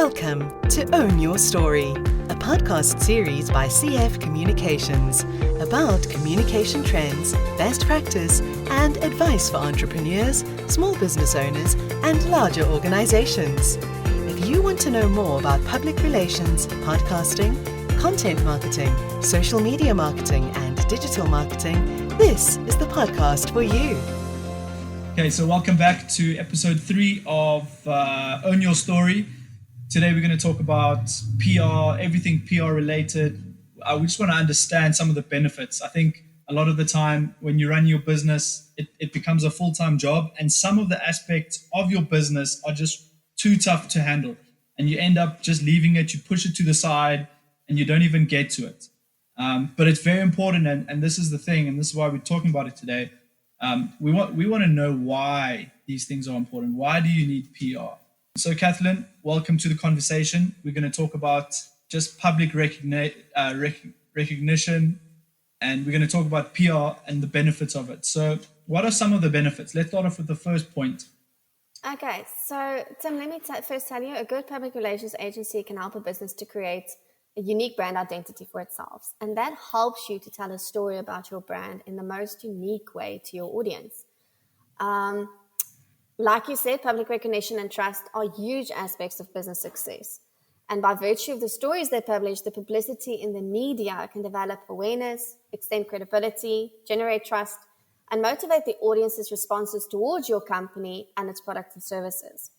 Welcome to Own Your Story, a podcast series by CF Communications about communication trends, best practice, and advice for entrepreneurs, small business owners, and larger organizations. If you want to know more about public relations, podcasting, content marketing, social media marketing, and digital marketing, this is the podcast for you. Okay, so welcome back to episode 3 of Own Your Story. Today we're going to talk about PR, everything PR related. We just want to understand some of the benefits. I think a lot of the time when you run your business, it becomes a full-time job, and some of the aspects of your business are just too tough to handle. And you end up just leaving it, you push it to the side, and you don't even get to it. But it's very important, and this is the thing, and this is why we're talking about it today. We want to know why these things are important. Why do you need PR? So, Cathlen, welcome to the conversation. We're going to talk about just public recognition, and we're going to talk about PR and the benefits of it. So, what are some of the benefits? Let's start off with the first point. Okay, so Tim, let me first tell you, a good public relations agency can help a business to create a unique brand identity for itself. And that helps you to tell a story about your brand in the most unique way to your audience. Like you said, public recognition and trust are huge aspects of business success. And by virtue of the stories they publish, the publicity in the media can develop awareness, extend credibility, generate trust, and motivate the audience's responses towards your company and its products and services.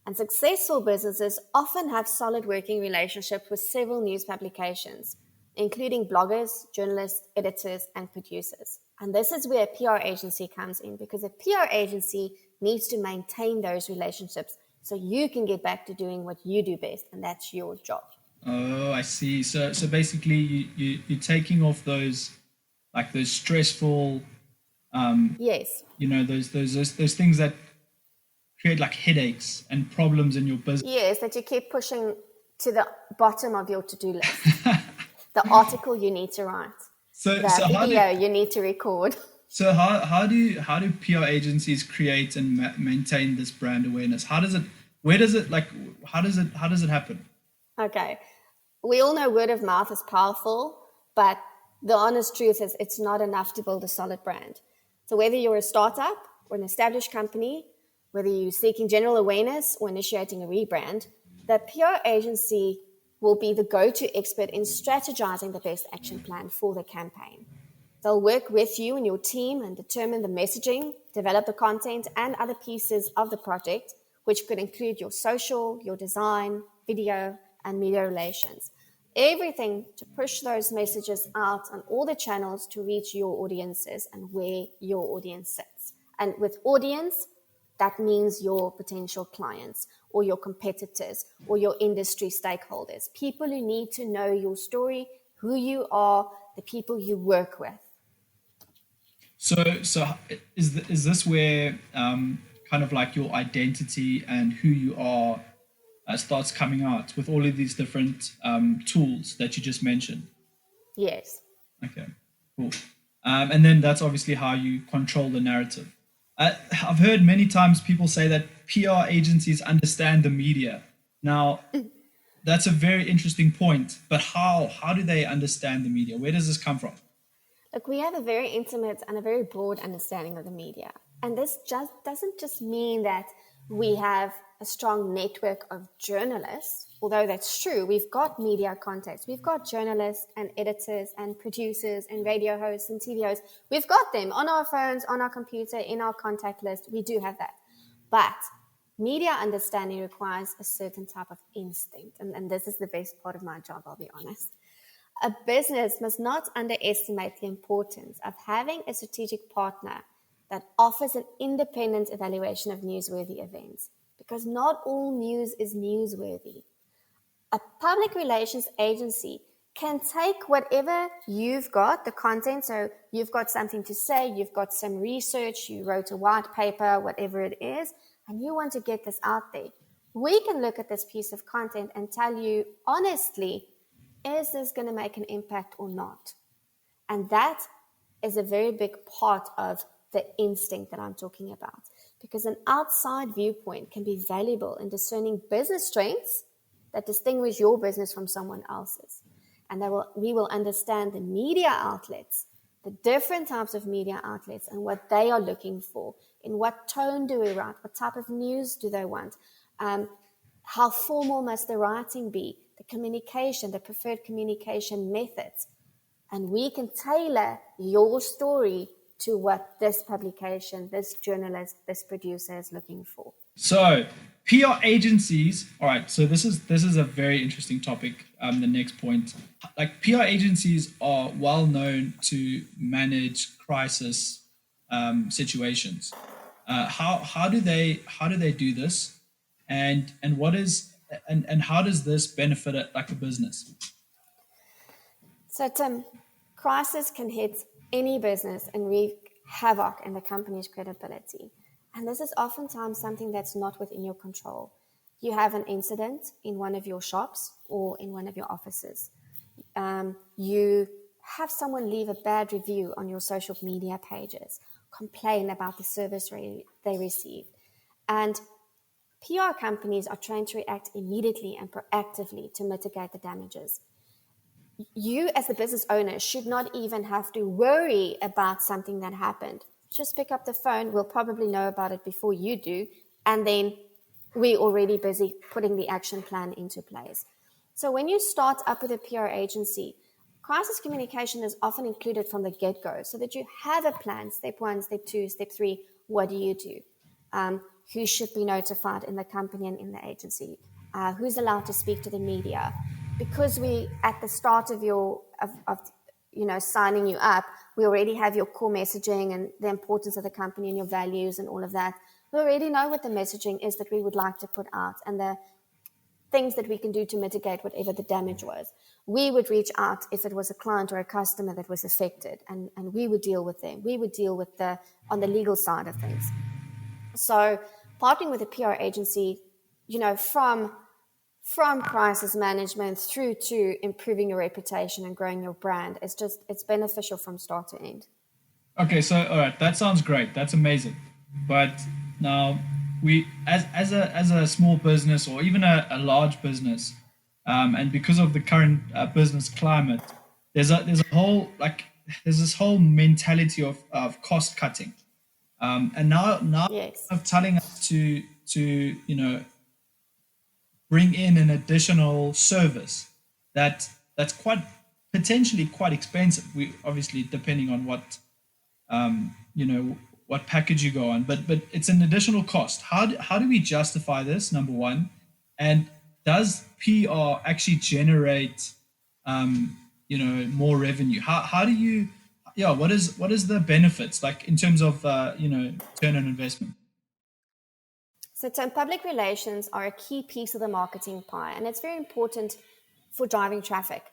And successful businesses often have solid working relationships with several news publications, including bloggers, journalists, editors, and producers. And this is where a PR agency comes in, because a PR agency needs to maintain those relationships so you can get back to doing what you do best, and that's your job. Oh, I see. So basically, you're taking off those stressful, yes, those things that create like headaches and problems in your business. Yes, that you keep pushing to the bottom of your to-do list. The article you need to write. The video you need to record. So how do PR agencies create and maintain this brand awareness? How does it happen? Okay. We all know word of mouth is powerful, but the honest truth is it's not enough to build a solid brand. So whether you're a startup or an established company, whether you're seeking general awareness or initiating a rebrand, the PR agency will be the go-to expert in strategizing the best action plan for the campaign. They'll work with you and your team and determine the messaging, develop the content and other pieces of the project, which could include your social, your design, video, and media relations. Everything to push those messages out on all the channels to reach your audiences and where your audience sits. And with audience, that means your potential clients or your competitors or your industry stakeholders, people who need to know your story, who you are, the people you work with. So is this where kind of like your identity and who you are starts coming out with all of these different tools that you just mentioned? Yes. Okay, cool. And then that's obviously how you control the narrative. I've heard many times people say that PR agencies understand the media. Now, that's a very interesting point, but how do they understand the media? Where does this come from? Look, we have a very intimate and a very broad understanding of the media. And this doesn't just mean that we have a strong network of journalists, although that's true. We've got media contacts. We've got journalists and editors and producers and radio hosts and TV hosts. We've got them on our phones, on our computer, in our contact list. We do have that. But media understanding requires a certain type of instinct. And this is the best part of my job, I'll be honest. A business must not underestimate the importance of having a strategic partner that offers an independent evaluation of newsworthy events, because not all news is newsworthy. A public relations agency can take whatever you've got, the content, so you've got something to say, you've got some research, you wrote a white paper, whatever it is, and you want to get this out there. We can look at this piece of content and tell you honestly, is this going to make an impact or not? And that is a very big part of the instinct that I'm talking about, because an outside viewpoint can be valuable in discerning business strengths that distinguish your business from someone else's. And we will understand the media outlets, the different types of media outlets and what they are looking for. In what tone do we write? What type of news do they want? How formal must the writing be? The communication, the preferred communication methods. And we can tailor your story to what this publication, this journalist, this producer is looking for. So PR agencies, all right, so this is a very interesting topic. The next point, like PR agencies are well known to manage crisis situations. How do they do this, and how does this benefit a business? So Tim, crisis can hit any business and wreak havoc in the company's credibility. And this is oftentimes something that's not within your control. You have an incident in one of your shops or in one of your offices. You have someone leave a bad review on your social media pages, complain about the service they received. And PR companies are trained to react immediately and proactively to mitigate the damages. You as the business owner should not even have to worry about something that happened. Just pick up the phone. We'll probably know about it before you do. And then we're already busy putting the action plan into place. So when you start up with a PR agency, crisis communication is often included from the get-go so that you have a plan. Step 1, step 2, step 3, what do you do? Who should be notified in the company and in the agency? Who's allowed to speak to the media? Because we, at the start of signing you up, we already have your core messaging and the importance of the company and your values and all of that. We already know what the messaging is that we would like to put out and the things that we can do to mitigate whatever the damage was. We would reach out if it was a client or a customer that was affected, and we would deal with them. We would deal with on the legal side of things. So partnering with a PR agency, from crisis management through to improving your reputation and growing your brand, it's beneficial from start to end. Okay, so all right, that sounds great. That's amazing. But now we, as a small business or even a large business, and because of the current business climate, there's this whole mentality of cost cutting, and now yes, of telling us to bring in an additional service that's quite potentially quite expensive. We obviously, depending on what what package you go on, but it's an additional cost. How do we justify this, number one? And does PR actually generate more revenue? How do you what is the benefits like in terms of return on investment? So public relations are a key piece of the marketing pie, and it's very important for driving traffic.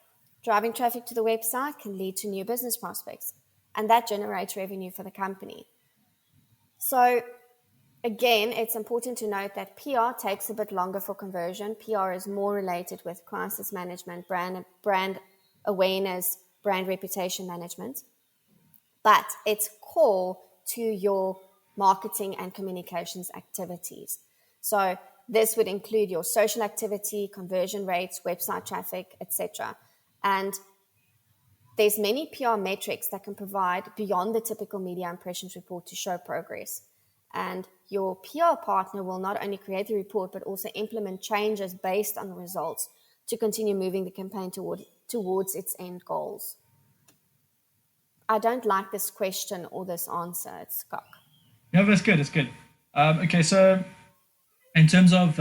Driving traffic to the website can lead to new business prospects, and that generates revenue for the company. So again, it's important to note that PR takes a bit longer for conversion. PR is more related with crisis management, brand awareness, brand reputation management, but it's core to your marketing and communications activities. So this would include your social activity, conversion rates, website traffic, etc. And there's many PR metrics that can provide beyond the typical media impressions report to show progress. And your PR partner will not only create the report, but also implement changes based on the results to continue moving the campaign towards its end goals. I don't like this question or this answer. It's cock. No, that's good. It's good. Okay, so in terms of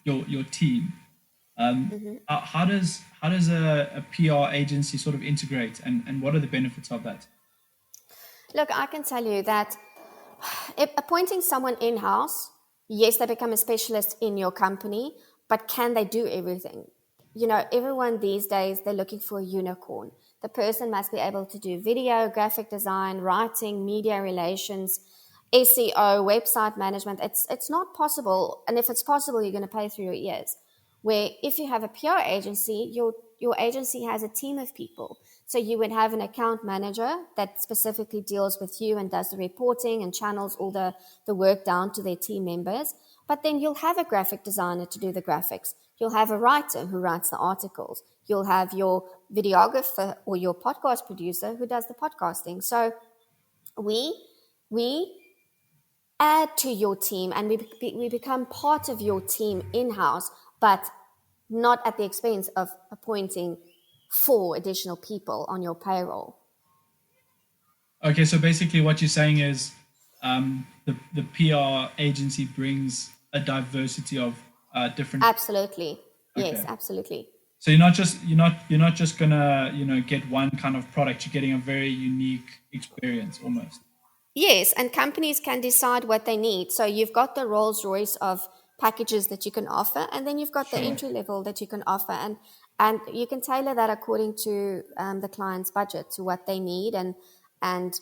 your team, how does a PR agency sort of integrate, and what are the benefits of that? Look, I can tell you that appointing someone in-house, yes, they become a specialist in your company, but can they do everything? Everyone these days, they're looking for a unicorn. The person must be able to do video, graphic design, writing, media relations, SEO, website management. It's not possible. And if it's possible, you're going to pay through your ears. Where if you have a PR agency, your agency has a team of people. So you would have an account manager that specifically deals with you and does the reporting and channels all the work down to their team members. But then you'll have a graphic designer to do the graphics. You'll have a writer who writes the articles. You'll have your videographer or your podcast producer who does the podcasting. So we add to your team, and we become part of your team in-house, but not at the expense of appointing 4 additional people on your payroll. Okay, so basically what you're saying is the PR agency brings a diversity of different. Absolutely. Yes, Okay. absolutely. So you're not just gonna get one kind of product. You're getting a very unique experience almost. Yes, and companies can decide what they need. So you've got the Rolls Royce of packages that you can offer, and then you've got the Sure. entry level that you can offer, and you can tailor that according to the client's budget, to what they need, and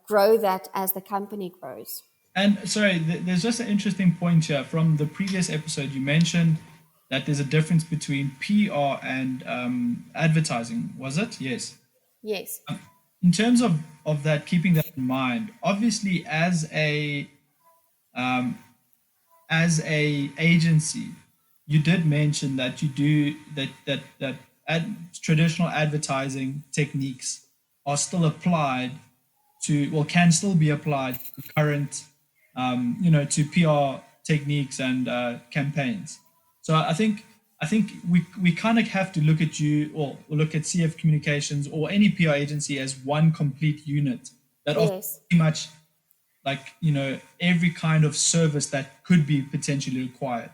grow that as the company grows. And sorry, there's just an interesting point here from the previous episode. You mentioned that there's a difference between PR and advertising. Was it? Yes. Yes. In terms of that, keeping that in mind, obviously as a agency, you did mention that you do traditional advertising techniques are still applied can still be applied to current to PR techniques and campaigns. So I think we kind of have to look at you or look at CF Communications or any PR agency as one complete unit that offers Yes. pretty much like every kind of service that could be potentially required.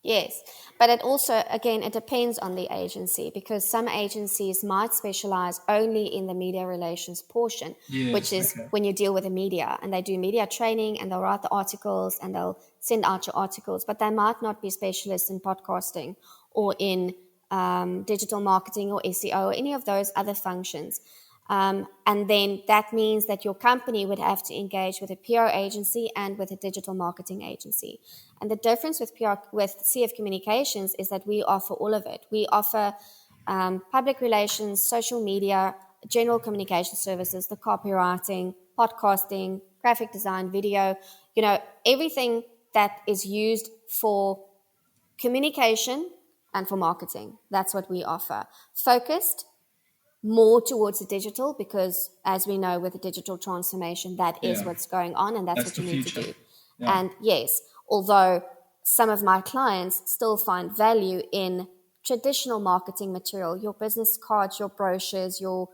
Yes, but it also, again, it depends on the agency, because some agencies might specialize only in the media relations portion, Yes, which is okay. when you deal with the media, and they do media training and they'll write the articles and they'll send out your articles, but they might not be specialists in podcasting or in digital marketing or SEO or any of those other functions. And then that means that your company would have to engage with a PR agency and with a digital marketing agency. And the difference with CF Communications is that we offer all of it. We offer public relations, social media, general communication services, the copywriting, podcasting, graphic design, video, everything that is used for communication and for marketing. That's what we offer. Focused more towards the digital, because as we know, with the digital transformation, that is Yeah. what's going on, and that's That's what you the need to future. do. Yeah. And yes, although some of my clients still find value in traditional marketing material, your business cards, your brochures, your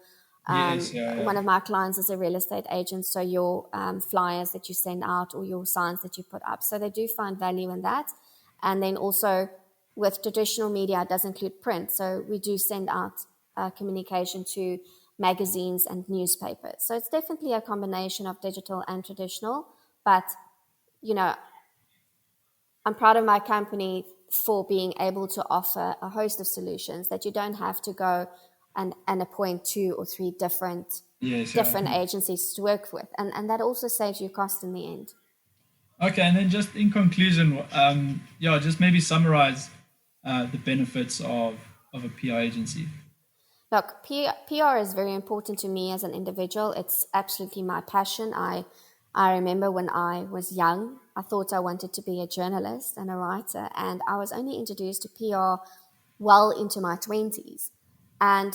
Yes, yeah. one of my clients is a real estate agent, so your flyers that you send out or your signs that you put up. So they do find value in that. And then also with traditional media, it does include print. So we do send out communication to magazines and newspapers. So it's definitely a combination of digital and traditional. But, I'm proud of my company for being able to offer a host of solutions that you don't have to go and appoint 2 or 3 different Yes, yeah. agencies to work with. And that also saves you cost in the end. Okay, and then just in conclusion, just maybe summarize the benefits of a PR agency. Look, PR is very important to me as an individual. It's absolutely my passion. I remember when I was young, I thought I wanted to be a journalist and a writer, and I was only introduced to PR well into my 20s. And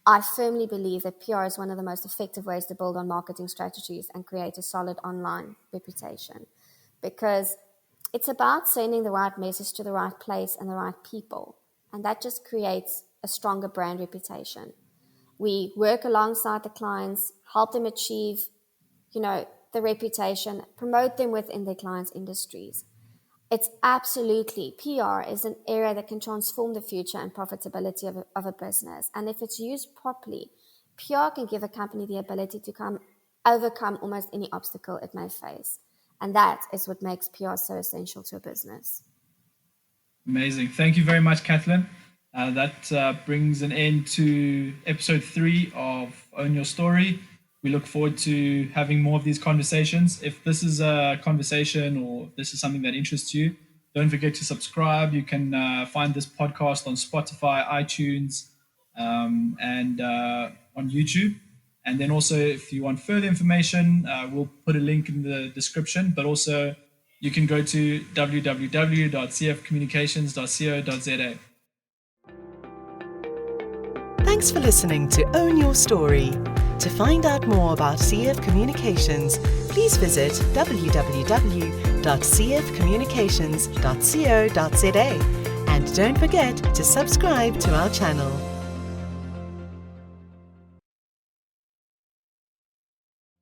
I firmly believe that PR is one of the most effective ways to build on marketing strategies and create a solid online reputation, because it's about sending the right message to the right place and the right people. And that just creates a stronger brand reputation. We work alongside the clients, help them achieve, the reputation, promote them within their clients' industries. It's absolutely, PR is an area that can transform the future and profitability of a business. And if it's used properly, PR can give a company the ability to overcome almost any obstacle it may face. And that is what makes PR so essential to a business. Amazing. Thank you very much, Cathlen. That brings an end to episode 3 of Own Your Story. We look forward to having more of these conversations. If this is a conversation or this is something that interests you, don't forget to subscribe. You can find this podcast on Spotify, iTunes, and on YouTube. And then also, if you want further information, we'll put a link in the description. But also, you can go to www.cfcommunications.co.za. Thanks for listening to Own Your Story. To find out more about CF Communications, please visit www.cfcommunications.co.za and don't forget to subscribe to our channel.